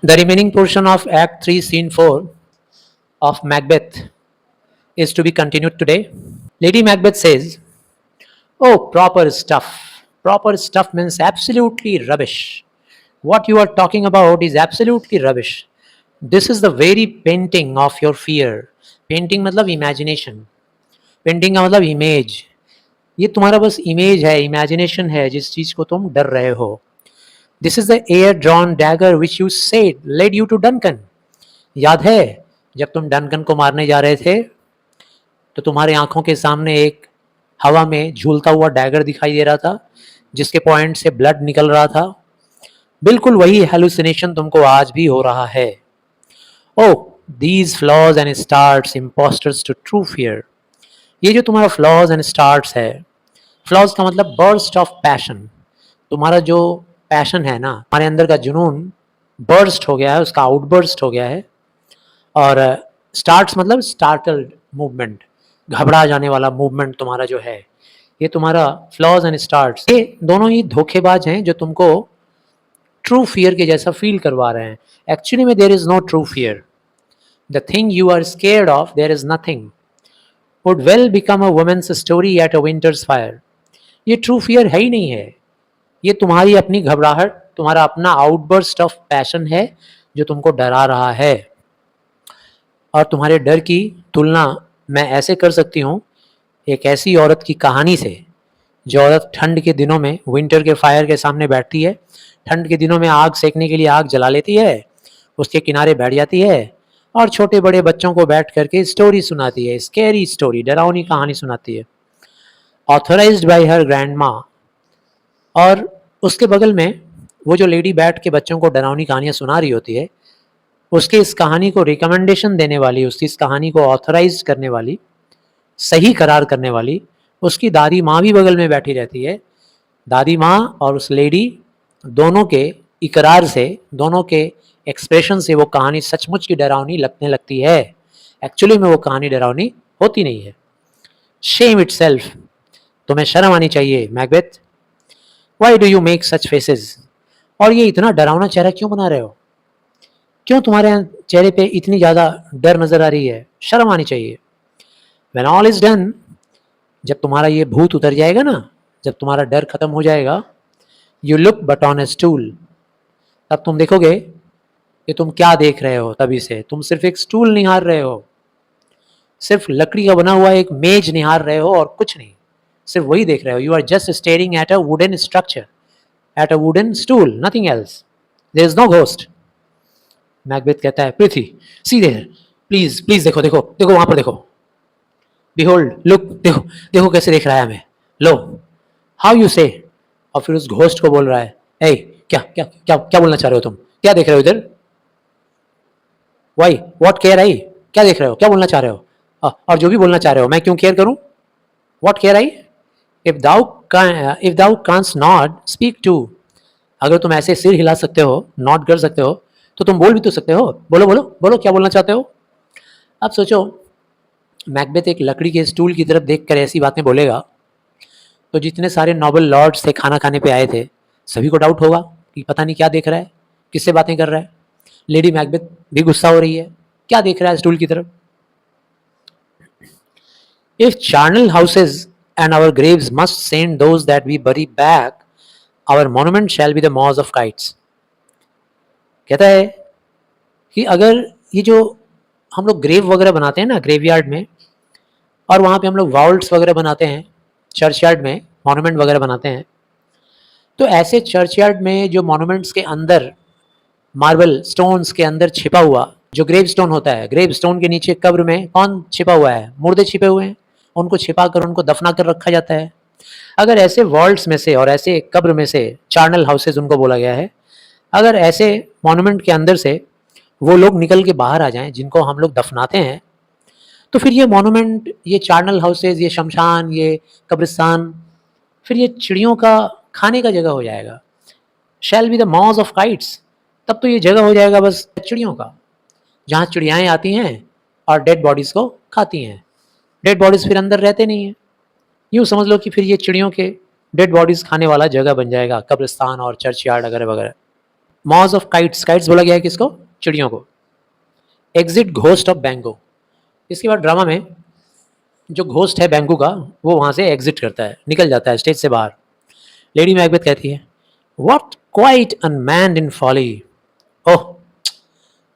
The remaining portion of Act 3, Scene 4 of Macbeth is to be continued today. Lady Macbeth says, "Oh, proper stuff. Proper stuff means absolutely rubbish. What you are talking about is absolutely rubbish. This is the very painting of your fear." Painting मतलब imagination. Painting का मतलब image. ये तुम्हारा बस image है, imagination है जिस चीज को तुम डर रहे हो. This is the air drawn dagger which you said led you to Duncan. याद है जब तुम डनकन को मारने जा रहे थे तो तुम्हारे आंखों के सामने एक हवा में झूलता हुआ डैगर दिखाई दे रहा था जिसके पॉइंट से ब्लड निकल रहा था. बिल्कुल वही हेलुसिनेशन तुमको आज भी हो रहा है. Oh these flaws and starts impostors to true fear. ये जो तुम्हारा फ्लॉज एंड स्टार्ट्स है, फ्लॉज का मतलब बर्स्ट ऑफ पैशन. तुम्हारा जो पैशन है ना, हमारे अंदर का जुनून बर्स्ट हो गया है, उसका आउटबर्स्ट हो गया है. और स्टार्ट्स मतलब स्टार्टल्ड मूवमेंट, घबरा जाने वाला मूवमेंट तुम्हारा जो है, ये तुम्हारा फ्लॉज एंड स्टार्ट्स, ये दोनों ही धोखेबाज हैं जो तुमको ट्रू फियर के जैसा फील करवा रहे हैं. एक्चुअली में there is no true fear. The thing you are scared of there is nothing would well become a women's story at a winter's fire. ये ट्रू फियर है ही नहीं है. ये तुम्हारी अपनी घबराहट, तुम्हारा अपना आउटबर्स्ट ऑफ पैशन है जो तुमको डरा रहा है. और तुम्हारे डर की तुलना मैं ऐसे कर सकती हूँ एक ऐसी औरत की कहानी से, जो औरत ठंड के दिनों में विंटर के फायर के सामने बैठती है, ठंड के दिनों में आग सेकने के लिए आग जला लेती है, उसके किनारे बैठ जाती है और छोटे बड़े बच्चों को बैठ करके स्टोरी सुनाती है, स्कैरी स्टोरी, डरावनी कहानी सुनाती है, ऑथराइज्ड बाय हर ग्रैंड माँ. और उसके बगल में वो जो लेडी बैठ के बच्चों को डरावनी कहानियाँ सुना रही होती है, उसके इस कहानी को रिकमेंडेशन देने वाली, उसकी इस कहानी को ऑथराइज करने वाली, सही करार करने वाली उसकी दादी माँ भी बगल में बैठी रहती है. दादी माँ और उस लेडी दोनों के इकरार से, दोनों के एक्सप्रेशन से वो कहानी सचमुच की डरावनी लगने लगती है. एक्चुअली में वो कहानी डरावनी होती नहीं है. Shame itself. तुम्हें शर्म आनी चाहिए Macbeth. Why do you make such faces. और ये इतना डरावना चेहरा क्यों बना रहे हो? क्यों तुम्हारे चेहरे पे इतनी ज़्यादा डर नज़र आ रही है? शर्म आनी चाहिए. When all is done, जब तुम्हारा ये भूत उतर जाएगा ना, जब तुम्हारा डर खत्म हो जाएगा, you look but on a stool. तब तुम देखोगे कि तुम क्या देख रहे हो. तभी से तुम सिर्फ एक स्टूल निहार रहे हो, सिर्फ लकड़ी का बना हुआ एक मेज निहार रहे हो और कुछ नहीं, सिर्फ वही देख रहे हो. You are just staring at a wooden structure, at a wooden stool, nothing else. There is no ghost. Macbeth कहता है, prithee see there, please please देखो देखो देखो, वहां पर देखो. बिहोल्ड, लुक, देखो देखो कैसे देख रहा है हमें. लो, हाउ यू से. और फिर उस घोस्ट को बोल रहा है, ए क्या क्या क्या क्या बोलना चाह रहे हो तुम? क्या देख रहे हो इधर? वाई व्हाट केयर आई. क्या देख रहे हो, क्या बोलना चाह रहे हो? और जो भी बोलना चाह रहे हो मैं क्यों केयर करूं? What care I. If thou canst not speak too. अगर तुम ऐसे सिर हिला सकते हो, नॉट कर सकते हो, तो तुम बोल भी तो सकते हो. बोलो बोलो बोलो, क्या बोलना चाहते हो? अब सोचो, मैकबेथ एक लकड़ी के स्टूल की तरफ देखकर ऐसी बातें बोलेगा तो जितने सारे नोबल लॉर्ड्स थे खाना खाने पे आए थे, सभी को डाउट होगा कि पता नहीं क्या देख रहा है, किससे बातें कर रहा है. लेडी मैकबेथ भी गुस्सा हो रही है, क्या देख रहा है स्टूल की तरफ. If charnel houses and our graves must send those that we bury back, our monument shall be the maws of kites. कहता है कि अगर ये जो हम लोग ग्रेव वगैरह बनाते हैं ना ग्रेवयार्ड में, और वहाँ पे हम लोग वाउल्ट्स वगैरह बनाते हैं, चर्चयार्ड में मॉन्यूमेंट वगैरह बनाते हैं, तो ऐसे चर्चयार्ड में जो मॉन्यूमेंट्स के अंदर मार्बल स्टोन्स के अंदर छिपा हुआ जो ग्रेव स्टोन होता है, ग्रेव स्टोन के नीचे कब्र में कौन छिपा हुआ है? मुर्दे छिपे हुए हैं. उनको छिपा कर उनको दफना कर रखा जाता है. अगर ऐसे वॉल्ट्स में से और ऐसे कब्र में से, चार्नल हाउसेज उनको बोला गया है, अगर ऐसे मॉन्यूमेंट के अंदर से वो लोग निकल के बाहर आ जाएं जिनको हम लोग दफनाते हैं, तो फिर ये मॉन्यूमेंट, ये चार्नल हाउसेज, ये शमशान, ये कब्रिस्तान, फिर ये चिड़ियों का खाने का जगह हो जाएगा. शैल be the maws of kites. तब तो ये जगह हो जाएगा बस चिड़ियों का, जहाँ चिड़ियाएँ आती हैं और डेड बॉडीज़ को खाती हैं. डेड बॉडीज़ फिर अंदर रहते नहीं हैं. यूँ समझ लो कि फिर ये चिड़ियों के डेड बॉडीज़ खाने वाला जगह बन जाएगा कब्रिस्तान और चर्चयार्ड वगैरह वगैरह. मॉज ऑफ काइट्स, काइट्स बोला गया है किसको? चिड़ियों को। एग्जिट घोस्ट ऑफ बैंगो, इसके बाद ड्रामा में जो घोस्ट है बैंगू का वो वहाँ से एग्जिट करता है, निकल जाता है स्टेज से बाहर। लेडी मैकबेथ कहती है what quite unmanned in folly, ओह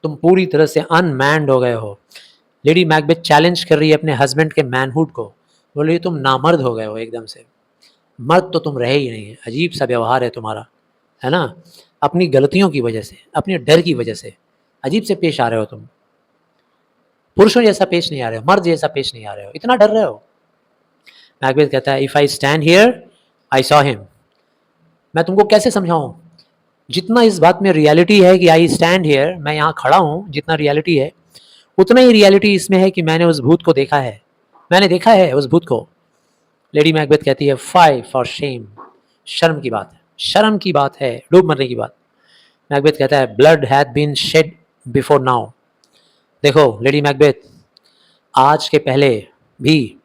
तुम पूरी तरह से अनमैन्ड हो गए हो। लेडी मैकबेथ चैलेंज कर रही है अपने हस्बैंड के मैनहुड को, बोले तुम नामर्द हो गए हो एकदम से, मर्द तो तुम रहे ही नहीं है, अजीब सा व्यवहार है तुम्हारा, है ना, अपनी गलतियों की वजह से, अपने डर की वजह से अजीब से पेश आ रहे हो तुम, पुरुषों जैसा पेश नहीं आ रहे हो, मर्द जैसा पेश नहीं आ रहे हो, इतना डर रहे हो। मैकबेथ कहता है if I stand here I saw him, मैं तुमको कैसे समझाऊं, जितना इस बात में रियलिटी है कि आई स्टैंड हियर, मैं यहाँ खड़ा हूँ, जितना रियलिटी है उतना ही रियलिटी इसमें है कि मैंने उस भूत को देखा है, मैंने देखा है उस भूत को। लेडी मैकबेथ कहती है फाई फॉर शेम, शर्म की बात है, शर्म की बात है, डूब मरने की बात। मैकबेथ कहता है blood had been shed before now, देखो लेडी मैकबेथ आज के पहले भी,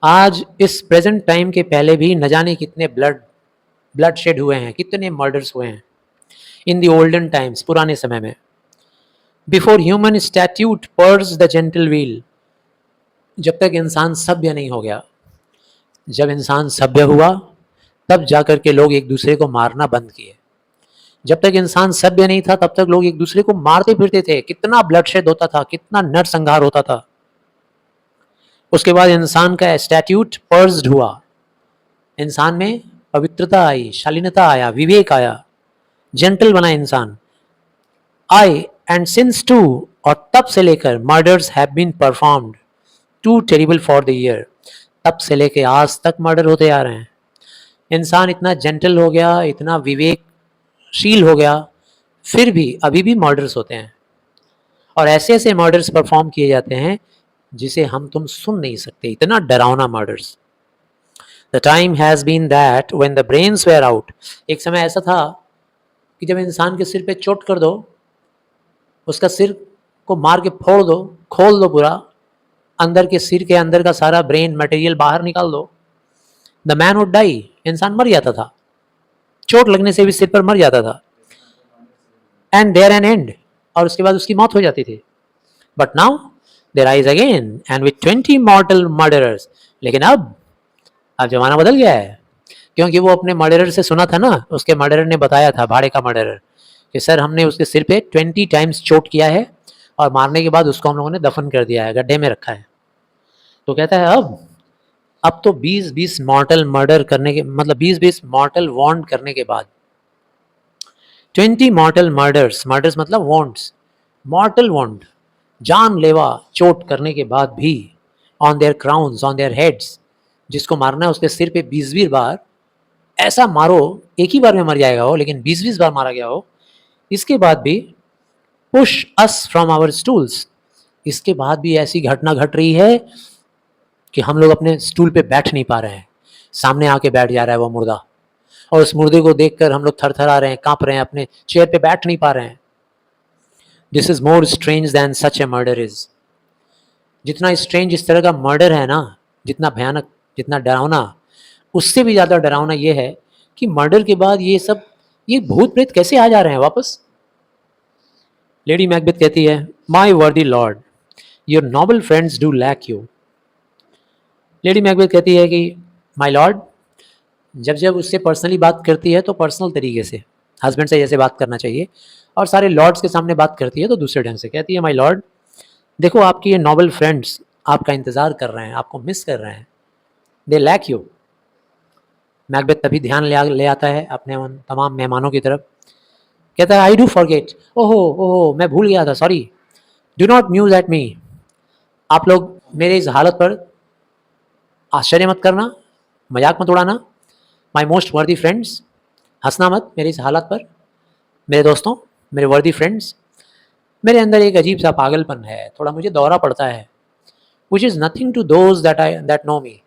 आज इस प्रेजेंट टाइम के पहले भी न जाने कितने ब्लड शेड हुए हैं, कितने मर्डर्स हुए हैं इन द ओल्डन टाइम्स, पुराने समय में। Before human statute purse the gentle wheel, जब तक इंसान सभ्य नहीं हो गया, जब इंसान सभ्य हुआ तब जाकर के लोग एक दूसरे को मारना बंद किए, जब तक इंसान सभ्य नहीं था तब तक लोग एक दूसरे को मारते फिरते थे, कितना ब्लडशेड होता था, कितना नरसंहार होता था। उसके बाद इंसान का स्टैट्यूट पर्स्ड हुआ, इंसान में पवित्रता आई, शालीनता आया, विवेक आया, जेंटल बना इंसान। आई एंड सिंस टू, और तब से लेकर murders have been performed too terrible for the ear, तब से लेकर आज तक मर्डर होते आ रहे हैं। इंसान इतना जेंटल हो गया, इतना विवेकशील हो गया, फिर भी अभी भी मर्डर्स होते हैं, और ऐसे ऐसे मर्डर्स परफॉर्म किए जाते हैं जिसे हम तुम सुन नहीं सकते, इतना डरावना murders. The time has been that when the brains were out, एक समय ऐसा था कि जब इंसान के सिर पे चोट कर दो, उसका सिर को मार के फोड़ दो, खोल दो पूरा, अंदर के सिर के अंदर का सारा ब्रेन मटेरियल बाहर निकाल दो, द मैन वुड डाई, इंसान मर जाता था, चोट लगने से भी सिर पर मर जाता था, एंड देयर एन एंड, और उसके बाद उसकी मौत हो जाती थी। But now there rise again and with 20 mortal murderers, लेकिन अब जमाना बदल गया है, क्योंकि वो अपने मर्डरर से सुना था ना, उसके मर्डरर ने बताया था, भाड़े का मर्डरर, कि सर हमने उसके सिर पे 20 टाइम्स चोट किया है और मारने के बाद उसको हम लोगों ने दफन कर दिया है, गड्ढे में रखा है। तो कहता है अब तो 20-20 मॉर्टल मर्डर करने के, मतलब 20-20 मॉर्टल वॉन्ड करने के बाद, 20 मॉर्टल मर्डर्स, मर्डर्स मतलब वॉन्ड्स, मॉर्टल वॉन्ड, जानलेवा चोट करने के बाद भी, on their crowns, on their heads, जिसको मारना है उसके सिर पे 20-20 बार ऐसा मारो, एक ही बार में मर जाएगा वो, लेकिन 20-20 बार मारा गया हो, इसके बाद भी push us from our stools, इसके बाद भी ऐसी घटना घट रही है कि हम लोग अपने स्टूल पे बैठ नहीं पा रहे हैं, सामने आके बैठ जा रहा है वो मुर्दा, और उस मुर्दे को देखकर हम लोग थरथरा रहे हैं, कांप रहे हैं, अपने चेयर पे बैठ नहीं पा रहे हैं। This is more strange than such a murder is, जितना स्ट्रेंज इस तरह का मर्डर है ना, जितना भयानक, जितना डरावना, उससे भी ज़्यादा डरावना ये है कि मर्डर के बाद ये सब, ये भूत प्रेत कैसे आ जा रहे हैं वापस। लेडी मैकबेथ कहती है my worthy lord, your noble friends do lack you. Lady Macbeth कहती है कि माई लॉर्ड, जब जब उससे पर्सनली बात करती है तो पर्सनल तरीके से, हस्बैंड से जैसे बात करना चाहिए, और सारे लॉर्ड्स के सामने बात करती है तो दूसरे ढंग से कहती है माई लॉर्ड, देखो आपकी ये नॉबल फ्रेंड्स आपका इंतज़ार कर रहे हैं, आपको मिस कर रहे हैं, दे लैक यू। मैकबेथ तभी ध्यान ले आता है अपने उन तमाम मेहमानों की तरफ, कहता है आई डू फॉरगेट, ओहो ओहो मैं भूल गया था, sorry, do not muse at me, आप लोग मेरे इस हालत पर आश्चर्य मत करना, मजाक मत उड़ाना, माई मोस्ट वर्दी फ्रेंड्स, हंसना मत मेरी इस हालत पर, मेरे दोस्तों, मेरे वर्दी फ्रेंड्स, मेरे अंदर एक अजीब सा पागलपन है, थोड़ा मुझे दौरा पड़ता है, which is nothing to those that know me,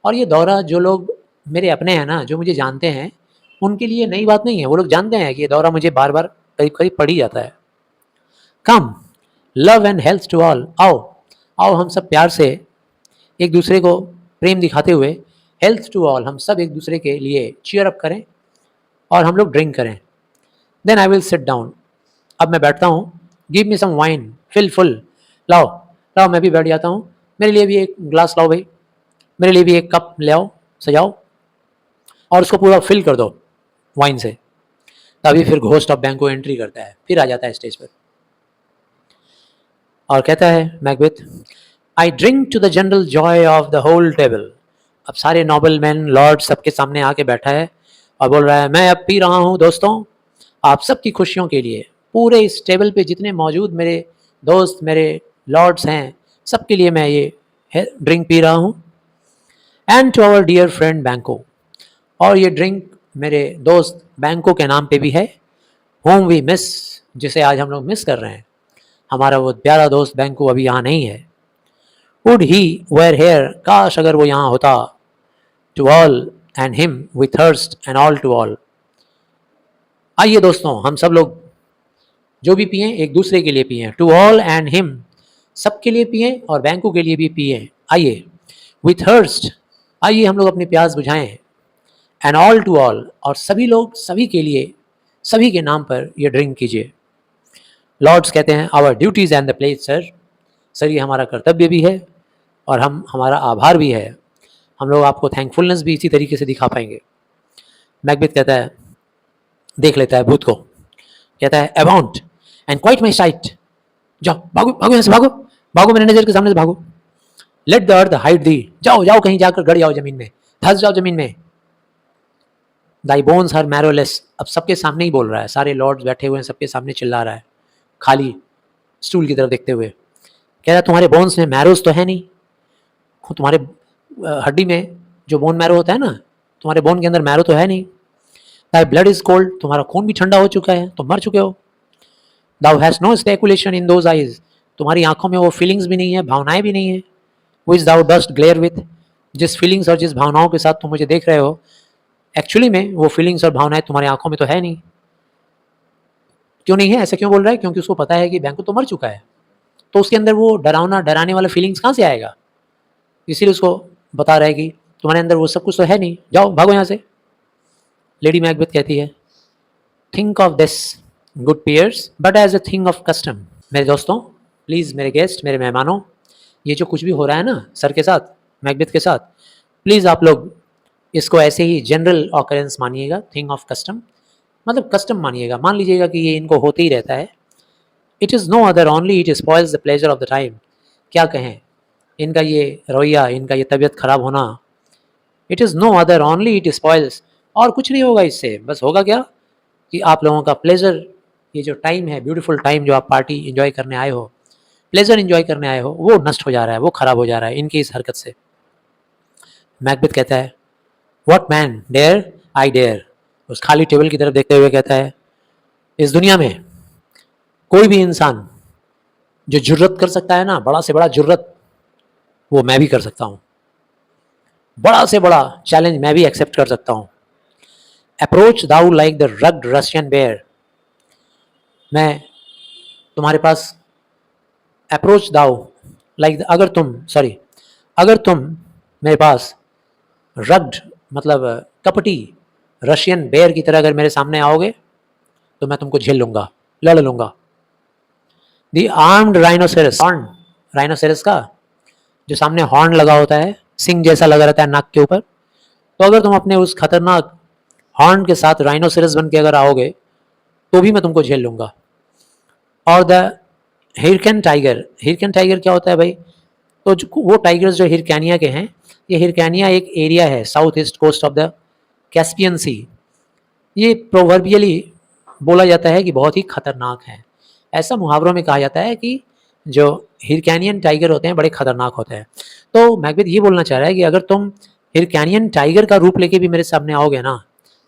और ये दौरा जो लोग मेरे अपने हैं ना, जो मुझे जानते हैं, उनके लिए नई बात नहीं है, वो लोग जानते हैं कि ये दौरा मुझे बार बार करीब करीब पड़ ही जाता है। Come love and health to all, आओ आओ हम सब प्यार से एक दूसरे को प्रेम दिखाते हुए, हेल्थ टू ऑल, हम सब एक दूसरे के लिए चीयर अप करें और हम लोग ड्रिंक करें। Then I will sit down, अब मैं बैठता हूँ, give me some wine, fill full, लाओ लाओ, मैं भी बैठ जाता हूँ, मेरे लिए भी एक ग्लास लाओ भाई, मेरे लिए भी एक कप ले आओ, सजाओ, और उसको पूरा फिल कर दो वाइन से। तभी फिर घोस्ट ऑफ बैंको एंट्री करता है, फिर आ जाता है स्टेज पर और कहता है Macbeth, I drink to the general joy of the whole table. अब सारे नोबल मैन लॉर्ड सबके सामने आके बैठा है और बोल रहा है, मैं अब पी रहा हूँ दोस्तों आप सबकी खुशियों के लिए, पूरे इस टेबल पे जितने मौजूद मेरे दोस्त, मेरे लॉर्ड्स हैं, सबके लिए मैं ये ड्रिंक पी रहा हूँ। And to our dear friend Banquo, और ये ड्रिंक मेरे दोस्त बैंको के नाम पे भी है, होम वी मिस, जिसे आज हम लोग मिस कर रहे हैं। हमारा वो प्यारा दोस्त बैंको अभी यहाँ नहीं है। वुड ही वेयर हेयर, काश अगर वो यहाँ होता। To all and him we thirst and all to all. आइए दोस्तों, हम सब लोग जो भी पिए एक दूसरे के लिए पिए, टू ऑल एंड हिम, सबके लिए पिए और बैंको के लिए भी पिए। आइए, विथ थर्स्ट, आइए हम लोग अपनी प्यास बुझाएं, एंड ऑल टू ऑल, और सभी लोग सभी के लिए, सभी के नाम पर ये ड्रिंक कीजिए। लॉर्ड्स कहते हैं, our duties and the place sir, sir ये हमारा कर्तव्य भी है और हमारा आभार भी है, हम लोग आपको थैंकफुलनेस भी इसी तरीके से दिखा पाएंगे। मैकबेथ कहता है, देख लेता है भूत को, कहता है, अबाउंट एंड क्वाइट माई साइट, जाओ भागो भागो यहाँ से, भागो भागो मेरे नजर के सामने से भागो। लेट द अर्थ हाइड दी, जाओ जाओ कहीं जाकर गड़ जाओ जमीन में, धस जाओ जमीन में। दाई बोन्स आर मैरोलेस, अब सबके सामने ही बोल रहा है, सारे लॉर्ड्स बैठे हुए हैं, सबके सामने चिल्ला रहा है, खाली स्टूल की तरफ देखते हुए कह रहा है, तुम्हारे बोन्स में मैरोज तो है नहीं, तुम्हारे हड्डी में जो बोन मैरो होता है ना, तुम्हारे बोन के अंदर मैरो तो है नहीं। दाई ब्लड इज कोल्ड, तुम्हारा खून भी ठंडा हो चुका है, तुम मर चुके हो। Thou has no speculation in those eyes, तुम्हारी आंखों में वो फीलिंग्स भी नहीं है, भावनाएं भी नहीं है। विच दाउ डस्ट ग्लेयर विथ, जिस फीलिंग्स और जिस भावनाओं के साथ तुम मुझे देख रहे हो, एक्चुअली में वो फीलिंग्स और भावनाएं तुम्हारी आंखों में तो है नहीं। क्यों नहीं है, ऐसे क्यों बोल रहा है? क्योंकि उसको पता है कि बैंको तो मर चुका है, तो उसके अंदर वो डरावना डराने वाला फीलिंग्स कहाँ से आएगा, इसीलिए उसको बता रहा है कि तुम्हारे अंदर वो सब कुछ तो है नहीं, जाओ भागो यहाँ से। लेडी मैकबेथ कहती है, think of this good peers but as a thing of custom. मेरे दोस्तों, प्लीज़ मेरे गेस्ट, मेरे मेहमानों, ये जो कुछ भी हो रहा है ना सर के साथ, मैकबेथ के साथ, प्लीज़ आप लोग इसको ऐसे ही जनरल ऑकरेंस मानिएगा, थिंग ऑफ कस्टम, मतलब कस्टम मानिएगा, मान लीजिएगा कि ये इनको होते ही रहता है। It is no other only it spoils the pleasure of the time. क्या कहें, इनका ये रवैया, इनका ये तबीयत खराब होना, it is no other only it spoils, और कुछ नहीं होगा इससे, बस होगा क्या कि आप लोगों का प्लेजर, ये जो टाइम है, ब्यूटीफुल टाइम जो आप पार्टी एंजॉय करने आए हो, प्लेजर एंजॉय करने आए हो, वो नष्ट हो जा रहा है, वो खराब हो जा रहा है इनकी इस हरकत से। मैकबेथ कहता है, what man dare, I dare, उस खाली टेबल की तरफ देखते हुए कहता है, इस दुनिया में कोई भी इंसान जो जुर्रत कर सकता है ना, बड़ा से बड़ा जुर्रत, वो मैं भी कर सकता हूँ, बड़ा से बड़ा चैलेंज मैं भी एक्सेप्ट कर सकता हूँ। Approach thou like the rugged Russian bear, मैं तुम्हारे पास, अप्रोच दाउ लाइक, अगर तुम मेरे पास रग्ड मतलब कपटी रशियन बेयर की तरह अगर मेरे सामने आओगे तो मैं तुमको झेल लूंगा, लड़ लूंगा। दी आर्म्ड राइनोसेरस, हॉर्न, राइनोसेरस का जो सामने हॉर्न लगा होता है, सिंग जैसा लगा रहता है नाक के ऊपर, तो अगर तुम अपने उस खतरनाक हॉर्न के साथ राइनोसेरस बन के अगर आओगे तो भी मैं तुमको झेल लूंगा। और द हिरकैन टाइगर, हिरकैन टाइगर क्या होता है भाई, तो वो टाइगर्स जो हिरकैनिया के हैं, ये हिरकैनिया एक एरिया है south east coast of the Caspian sea, ये प्रोवर्बियली बोला जाता है कि बहुत ही खतरनाक है। ऐसा मुहावरों में कहा जाता है कि जो हिरकैनियन टाइगर होते हैं बड़े खतरनाक होते हैं। तो मैकबेथ ये बोलना चाह रहा है कि अगर तुम हिरकैनियन टाइगर का रूप लेके भी मेरे सामने आओगे ना,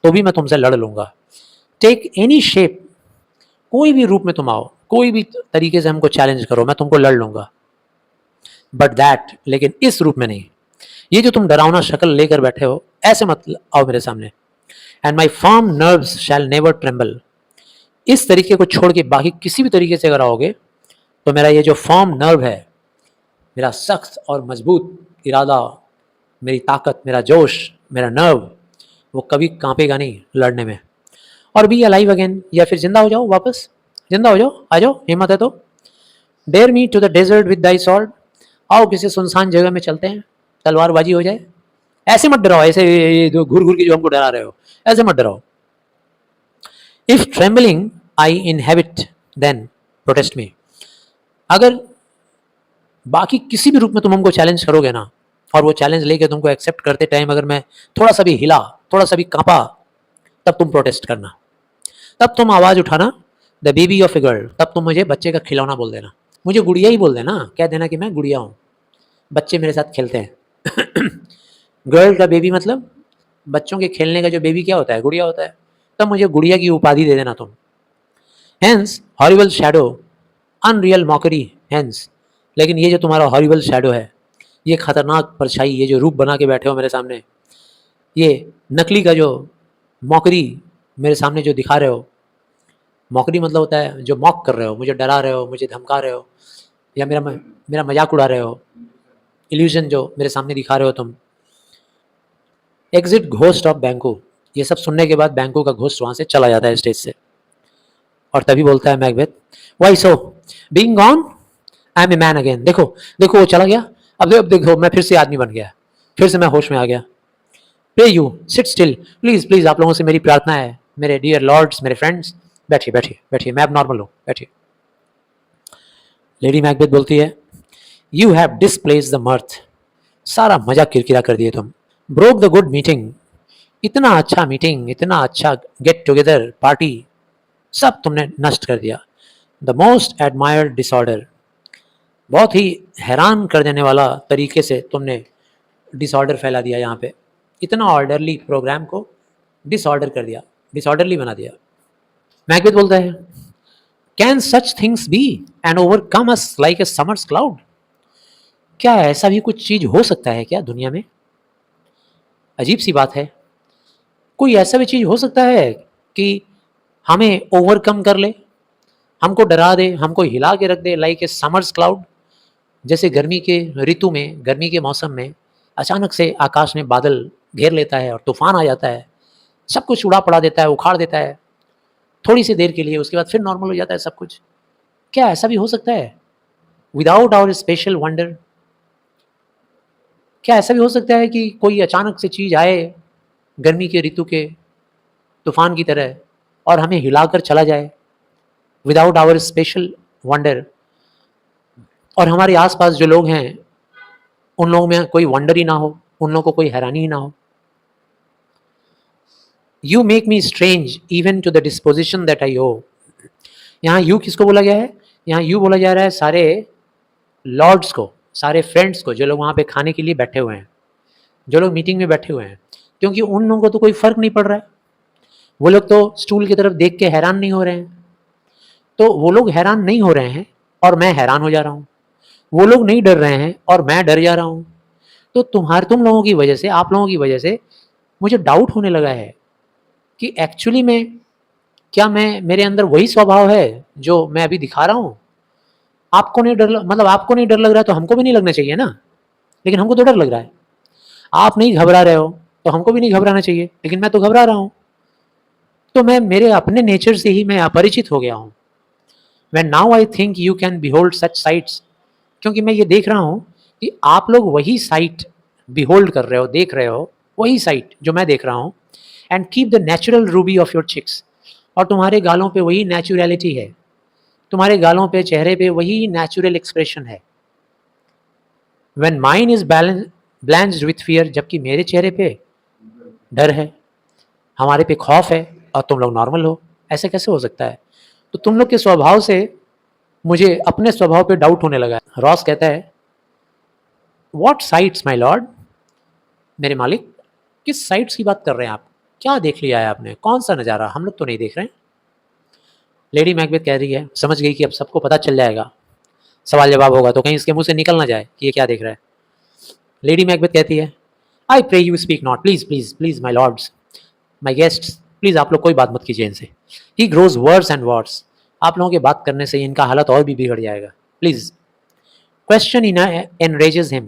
तो भी मैं तुमसे लड़ लूंगा। टेक एनी शेप, कोई भी रूप में तुम आओ, कोई भी तरीके से हमको चैलेंज करो, मैं तुमको लड़ लूंगा। बट दैट, लेकिन इस रूप में नहीं, ये जो तुम डरावना शक्ल लेकर बैठे हो, ऐसे मत आओ मेरे सामने। And my firm nerves shell never tremble, इस तरीके को छोड़ के बाकी किसी भी तरीके से अगर आओगे तो मेरा ये जो फर्म नर्व है, मेरा सख्त और मजबूत इरादा, मेरी ताकत, मेरा जोश, मेरा नर्व, वो कभी कांपेगा नहीं लड़ने में। और बी अलाइव अगेन, या फिर जिंदा हो जाओ वापस, जिंदा हो जाओ, आ जाओ, हिम्मत है तो। Dare me to the desert with thy sword, आओ किसी सुनसान जगह में चलते हैं, तलवारबाजी हो जाए। ऐसे मत डराओ, ऐसे जो घूर घूर के जो हमको डरा रहे हो, ऐसे मत डराओ। If trembling I inhabit then protest me, अगर बाकी किसी भी रूप में तुम हमको चैलेंज करोगे ना, और वो चैलेंज लेके तुमको एक्सेप्ट करते टाइम अगर मैं थोड़ा सा भी हिला, थोड़ा सा भी कांपा, तब तुम प्रोटेस्ट करना, तब तुम आवाज उठाना, the baby of a girl, तब तुम मुझे बच्चे का खिलौना बोल देना, मुझे गुड़िया ही बोल देना, कह देना कि मैं गुड़िया हूँ, बच्चे मेरे साथ खेलते हैं। गर्ल का बेबी मतलब बच्चों के खेलने का जो बेबी क्या होता है, गुड़िया होता है, तब मुझे गुड़िया की उपाधि दे देना तुम। Hence horrible shadow, unreal mockery hence, लेकिन ये जो तुम्हारा हॉरिबल शैडो है, ये खतरनाक परछाई, ये जो रूप बना के बैठे हो मेरे सामने, ये नकली का जो मॉकरी मेरे सामने जो दिखा रहे हो, मॉकरी मतलब होता है जो मॉक कर रहे हो, मुझे डरा रहे हो, मुझे धमका रहे हो, या मेरा मजाक उड़ा रहे हो, इल्यूजन जो मेरे सामने दिखा रहे हो तुम। एग्जिट घोस्ट ऑफ बैंको, ये सब सुनने के बाद बैंको का घोस्ट वहां से चला जाता है स्टेज से, और तभी बोलता है Macbeth, why so being gone I am a man again, देखो देखो वो चला गया, अब देखो मैं फिर से आदमी बन गया, फिर से मैं होश में आ गया। Pray you sit still, please please, आप लोगों से मेरी प्रार्थना है, मेरे डियर लॉर्ड्स, मेरे फ्रेंड्स, बैठिए बैठिए बैठिए, मैं अब नॉर्मल हूँ, बैठिए। लेडी मैकबेथ बोलती है, यू हैव डिसप्लेस द मर्थ, सारा मजा किरकिरा कर दिए तुम। ब्रोक द गुड मीटिंग, इतना अच्छा मीटिंग, इतना अच्छा गेट टुगेदर पार्टी, सब तुमने नष्ट कर दिया। द मोस्ट एडमायर्ड डिसऑर्डर, बहुत ही हैरान कर देने वाला तरीके से तुमने डिसऑर्डर फैला दिया यहाँ पे, इतना ऑर्डरली प्रोग्राम को डिसऑर्डर कर दिया, डिसऑर्डरली बना दिया। मैकबेथ बोलता है, can such things be and overcome us like a summer's cloud, क्या ऐसा भी कुछ चीज हो सकता है क्या दुनिया में? अजीब सी बात है, कोई ऐसा भी चीज हो सकता है कि हमें ओवरकम कर ले, हमको डरा दे, हमको हिला के रख दे, लाइक ए समर्स क्लाउड, जैसे गर्मी के ऋतु में, गर्मी के मौसम में अचानक से आकाश में बादल घेर लेता है और तूफान आ जाता है, सब कुछ उड़ा पड़ा देता है, उखाड़ देता है थोड़ी सी देर के लिए, उसके बाद फिर नॉर्मल हो जाता है सब कुछ। क्या ऐसा भी हो सकता है? विदाउट आवर स्पेशल वंडर, क्या ऐसा भी हो सकता है कि कोई अचानक से चीज आए गर्मी के ऋतु के तूफान की तरह और हमें हिलाकर चला जाए, विदाउट आवर स्पेशल वंडर, और हमारे आसपास जो लोग हैं उन लोगों में कोई वंडर ही ना हो, उन लोगों को कोई हैरानी ही ना हो। You make me strange even to the disposition that I owe, यहाँ यू किसको बोला गया है? यहाँ यू बोला जा रहा है सारे लॉर्ड्स को, सारे फ्रेंड्स को, जो लोग वहाँ पे खाने के लिए बैठे हुए हैं, जो लोग मीटिंग में बैठे हुए हैं, क्योंकि उन लोगों को तो कोई फर्क नहीं पड़ रहा है, वो लोग तो स्टूल की तरफ देख के हैरान नहीं हो रहे हैं, तो वो लोग हैरान नहीं हो रहे हैं और मैं हैरान हो जा रहा हूँ, वो लोग नहीं डर रहे हैं और मैं डर जा रहा हूँ, तो तुम लोगों की वजह से, आप लोगों की वजह से मुझे डाउट होने लगा है कि एक्चुअली में क्या मैं, मेरे अंदर वही स्वभाव है जो मैं अभी दिखा रहा हूँ? आपको नहीं डर, मतलब आपको नहीं डर लग रहा है तो हमको भी नहीं लगना चाहिए ना, लेकिन हमको तो डर लग रहा है। आप नहीं घबरा रहे हो तो हमको भी नहीं घबराना चाहिए, लेकिन मैं तो घबरा रहा हूँ। तो मैं मेरे अपने नेचर से ही मैं अपरिचित हो गया हूँ। When now I think you can behold such sights, क्योंकि मैं ये देख रहा हूँ कि आप लोग वही साइट बिहोल्ड कर रहे हो, देख रहे हो वही साइट जो मैं देख रहा हूँ, and keep the natural ruby of your cheeks, और तुम्हारे गालों पे वही नेचुरलिटी है, तुम्हारे गालों पे, चेहरे पे वही नेचुरल एक्सप्रेशन है। When mine is blanched with fear, जबकि मेरे चेहरे पे डर है, हमारे पे खौफ है, और तुम लोग नॉर्मल हो, ऐसे कैसे हो सकता है? तो तुम लोग के स्वभाव से मुझे अपने स्वभाव पे डाउट होने लगा है। रॉस कहता है, व्हाट साइट्स माय लॉर्ड, मेरे मालिक किस साइट्स की बात कर रहे हैं आप? क्या देख लिया है आपने? कौन सा नज़ारा? हम लोग तो नहीं देख रहे हैं। लेडी मैकबेथ कह रही है, समझ गई कि अब सबको पता चल जाएगा, सवाल जवाब होगा तो कहीं इसके मुंह से निकल ना जाए कि ये क्या देख रहा है। लेडी मैकबेथ कहती है, I pray you speak not, please please please my lords, my guests, please आप लोग कोई बात मत कीजिए इनसे। He grows words and words, आप लोगों के बात करने से इनका हालत और भी बिगड़ जाएगा, please. Question in enrages him,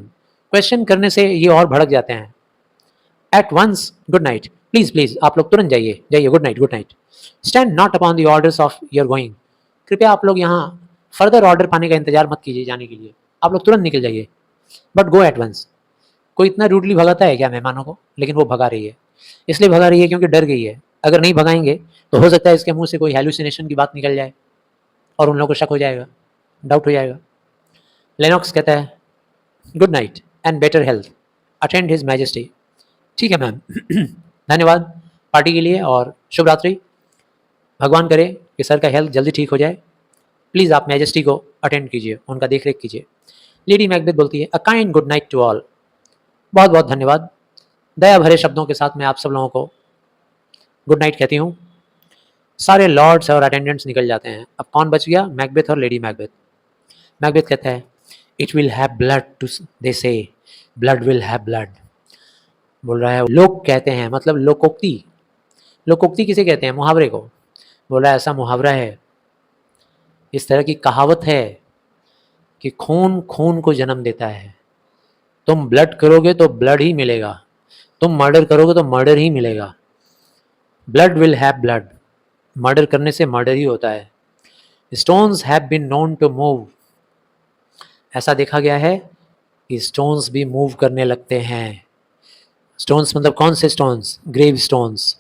question करने से ये और भड़क जाते हैं। At once good night, please please आप लोग तुरंत जाइए जाइए, good night good night. Stand not upon the orders of your going, कृपया आप लोग यहाँ फर्दर ऑर्डर पाने का इंतजार मत कीजिए जाने के लिए, आप लोग तुरंत निकल जाइए, बट गो एट वंस। कोई इतना रूडली भगाता है क्या मेहमानों को? लेकिन वो भगा रही है, इसलिए भगा रही है क्योंकि डर गई है। अगर नहीं भगाएंगे तो हो सकता है इसके मुंह से कोई हेलुसिनेशन की बात निकल जाए और उन लोगों को शक हो जाएगा, डाउट हो जाएगा। लेनॉक्स कहता है good night and better health, attend his majesty. ठीक है मैम धन्यवाद पार्टी के लिए और शुभ रात्रि। भगवान करे कि सर का हेल्थ जल्दी ठीक हो जाए। प्लीज़ आप मैजेस्टी को अटेंड कीजिए, उनका देख रेख कीजिए। लेडी मैकबेथ बोलती है a kind good night to all. बहुत बहुत धन्यवाद। दया भरे शब्दों के साथ मैं आप सब लोगों को गुड नाइट कहती हूँ। सारे लॉर्ड्स और अटेंडेंट्स निकल जाते हैं। अब कौन बच गया? मैकबेथ और लेडी मैकबेथ। मैकबेथ कहता है it will have blood to, they say blood will have blood. बोल रहा है लोग कहते हैं, मतलब लोकोक्ति। लोकोक्ति किसे कहते हैं? मुहावरे को। बोल रहा है ऐसा मुहावरा है, इस तरह की कहावत है कि खून खून को जन्म देता है। तुम ब्लड करोगे तो ब्लड ही मिलेगा, तुम मर्डर करोगे तो मर्डर ही मिलेगा। Blood will have blood, murder करने से मर्डर ही होता है। Stones have been known to move, ऐसा देखा गया है कि स्टोन्स भी मूव करने लगते हैं। स्टोन्स मतलब कौन से स्टोन्स? ग्रेव स्टोन्स,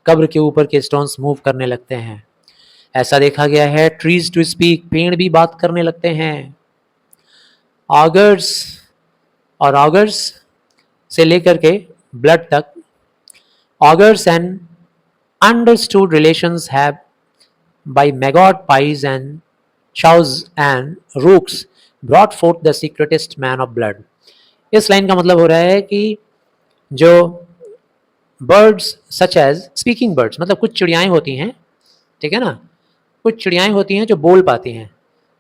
कब्र के ऊपर के स्टोन्स मूव करने लगते हैं। ऐसा देखा गया है ट्रीज टू स्पीक, पेड़ भी बात करने लगते हैं। ऑगर्स, और ऑगर्स से लेकर के ब्लड तक, augurs and understood relations have by magpies and chows and rooks brought forth the secretest man of blood। इस लाइन का मतलब हो रहा है कि जो birds such as speaking birds, मतलब कुछ चिड़ियाएँ होती हैं, ठीक है ना, कुछ चिड़ियाएँ होती हैं जो बोल पाती हैं,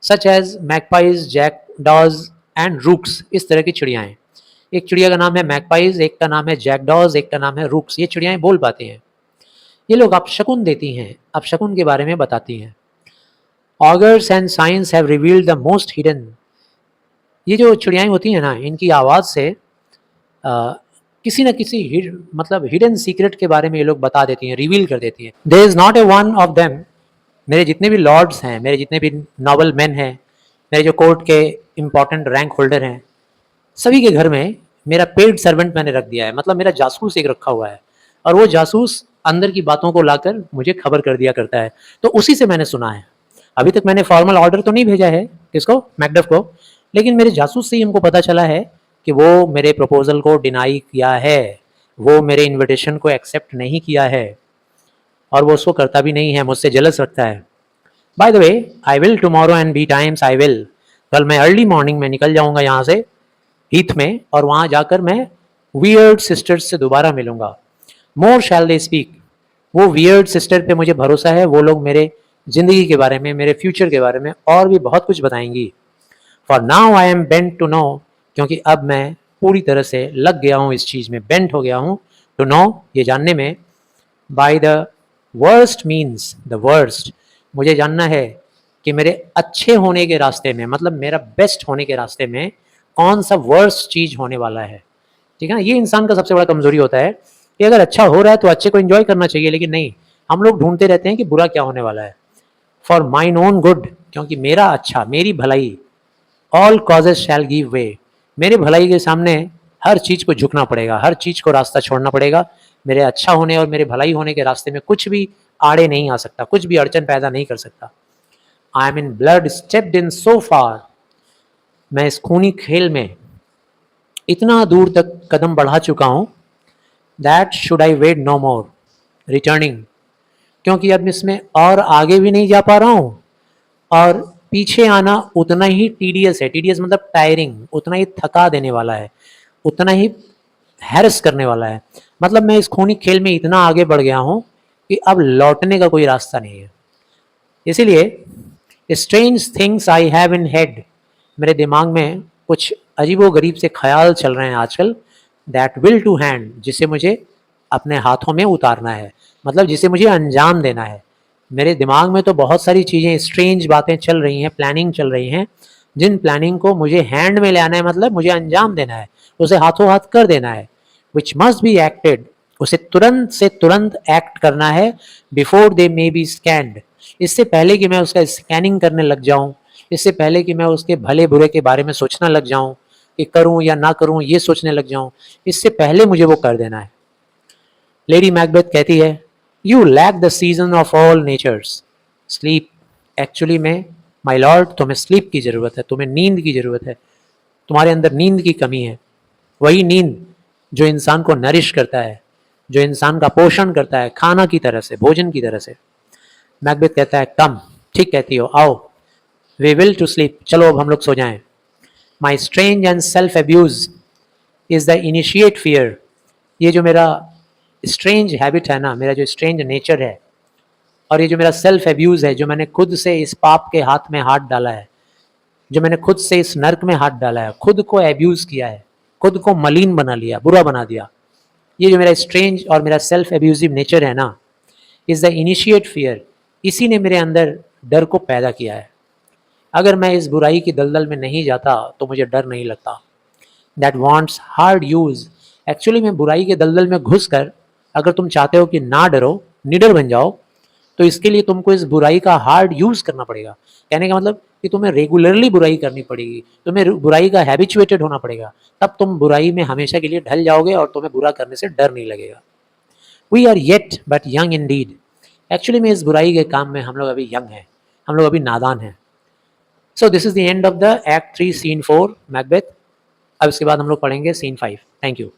सच एज मैगपाइज, जैकडॉज एंड रूक्स, इस तरह की चिड़ियाएँ। एक चिड़िया का नाम है मैगपाइज, एक का नाम है जैकडॉज, एक का नाम है रूक्स। ये चिड़ियाएँ बोल पाती हैं। ये लोग अपशकुन देती हैं, अपशकुन के बारे में बताती हैं। Augurs and science have revealed the most hidden, ये जो चिड़ियाएँ होती हैं ना, इनकी आवाज़ से किसी न किसी मतलब हिडन सीक्रेट के बारे में ये लोग बता देती हैं, रिवील कर देती हैं। There is not a one of them, मेरे जितने भी लॉर्ड्स हैं, मेरे जितने भी नॉबल मैन हैं, मेरे जो कोर्ट के इम्पॉर्टेंट रैंक होल्डर हैं, सभी के घर में मेरा पेड सर्वेंट मैंने रख दिया है, मतलब मेरा जासूस एक रखा हुआ है, और वो जासूस अंदर की बातों को लाकर मुझे खबर कर दिया करता है। तो उसी से मैंने सुना है। अभी तक मैंने फॉर्मल ऑर्डर तो नहीं भेजा है किसको, मैकडफ को, लेकिन मेरे जासूस से ही हमको पता चला है कि वो मेरे प्रपोजल को डिनाई किया है, वो मेरे इन्विटेशन को एक्सेप्ट नहीं किया है, और वो उसको करता भी नहीं है, मुझसे जलस रखता है। By the way I will tomorrow and be times I will, कल मैं अर्ली मॉर्निंग में निकल जाऊंगा यहाँ से हीथ में, और वहाँ जाकर मैं वियर्ड सिस्टर्स से दोबारा मिलूंगा। मोर शैल दे स्पीक, वो वियर्ड सिस्टर पे मुझे भरोसा है, वो लोग मेरे ज़िंदगी के बारे में, मेरे फ्यूचर के बारे में और भी बहुत कुछ बताएंगी। For now I am bent to know, क्योंकि अब मैं पूरी तरह से लग गया हूँ इस चीज़ में, बेंट हो गया हूँ, टू नो ये जानने में, by the worst means the worst, मुझे जानना है कि मेरे अच्छे होने के रास्ते में, मतलब मेरा बेस्ट होने के रास्ते में कौन सा वर्स्ट चीज़ होने वाला है। ठीक है ना, ये इंसान का सबसे बड़ा कमजोरी होता है कि अगर अच्छा हो रहा है तो अच्छे को एंजॉय करना चाहिए, लेकिन नहीं, हम लोग ढूंढते रहते हैं कि बुरा क्या होने वाला है। फॉर माइन ओन गुड, क्योंकि मेरा अच्छा, मेरी भलाई, ऑल कॉजेज शैल गिव वे, मेरे भलाई के सामने हर चीज़ को झुकना पड़ेगा, हर चीज़ को रास्ता छोड़ना पड़ेगा। मेरे अच्छा होने और मेरे भलाई होने के रास्ते में कुछ भी आड़े नहीं आ सकता, कुछ भी अड़चन पैदा नहीं कर सकता। I am in blood stepped in so far, मैं इस खूनी खेल में इतना दूर तक कदम बढ़ा चुका हूँ, that should I wade no more returning, क्योंकि अब इसमें और आगे भी नहीं जा पा रहा हूँ, और पीछे आना उतना ही टीडियस है। टीडियस मतलब टायरिंग, उतना ही थका देने वाला है, उतना ही हैरस करने वाला है। मतलब मैं इस खूनी खेल में इतना आगे बढ़ गया हूँ कि अब लौटने का कोई रास्ता नहीं है। इसीलिए strange things I have in head, मेरे दिमाग में कुछ अजीबो गरीब से ख्याल चल रहे हैं आजकल, दैट विल टू हैंड, जिसे मुझे अपने हाथों में उतारना है, मतलब जिसे मुझे अंजाम देना है। मेरे दिमाग में तो बहुत सारी चीज़ें, स्ट्रेंज बातें चल रही हैं, प्लानिंग चल रही हैं, जिन प्लानिंग को मुझे हैंड में ले आना है, मतलब मुझे अंजाम देना है, उसे हाथों हाथ कर देना है। विच मस्ट बी एक्टेड उसे तुरंत से तुरंत एक्ट करना है before they may be scanned, इससे पहले कि मैं उसका स्कैनिंग करने लग जाऊं, इससे पहले कि मैं उसके भले बुरे के बारे में सोचना लग जाऊं कि करूं या ना करूं ये सोचने लग जाऊं, इससे पहले मुझे वो कर देना है। लेडी मैकबेथ कहती है, you lack the season of all nature's, sleep. Actually में माय लॉर्ड तुम्हें स्लीप की ज़रूरत है, तुम्हें नींद की ज़रूरत है, तुम्हारे अंदर नींद की कमी है। वही नींद जो इंसान को नरिश करता है, जो इंसान का पोषण करता है, खाना की तरह से, भोजन की तरह से। मैकबेथ कहता है, कम, ठीक कहती हो, आओ, वी विल टू स्लीप, चलो अब हम लोग सो जाएं। My strange and self abuse is the initiate fear, ये जो मेरा स्ट्रेंज हैबिट है ना, मेरा जो स्ट्रेंज नेचर है, और ये जो मेरा सेल्फ एब्यूज है, जो मैंने खुद से इस पाप के हाथ में हाथ डाला है, जो मैंने खुद से इस नर्क में हाथ डाला है, खुद को एब्यूज किया है, खुद को मलिन बना लिया, बुरा बना दिया, ये जो मेरा स्ट्रेंज और मेरा सेल्फ एब्यूजिव नेचर है ना, इज द इनिशिएट फियर, इसी ने मेरे अंदर डर को पैदा किया है। अगर मैं इस बुराई की दलदल में नहीं जाता तो मुझे डर नहीं लगता। That wants hard use, actually में बुराई के दलदल में घुस कर अगर तुम चाहते हो कि ना डरो, निडर बन जाओ, तो इसके लिए तुमको इस बुराई का हार्ड यूज करना पड़ेगा। कहने का मतलब कि तुम्हें रेगुलरली बुराई करनी पड़ेगी, तुम्हें बुराई का हैबिचुएटेड होना पड़ेगा, तब तुम बुराई में हमेशा के लिए ढल जाओगे और तुम्हें बुरा करने से डर नहीं लगेगा। We are yet but young in deed, actually में इस बुराई के काम में हम लोग अभी यंग हैं, हम लोग अभी नादान हैं। So this is the end of the act 3 scene 4 Macbeth. अब इसके बाद हम लोग पढ़ेंगे सीन 5। Thank you.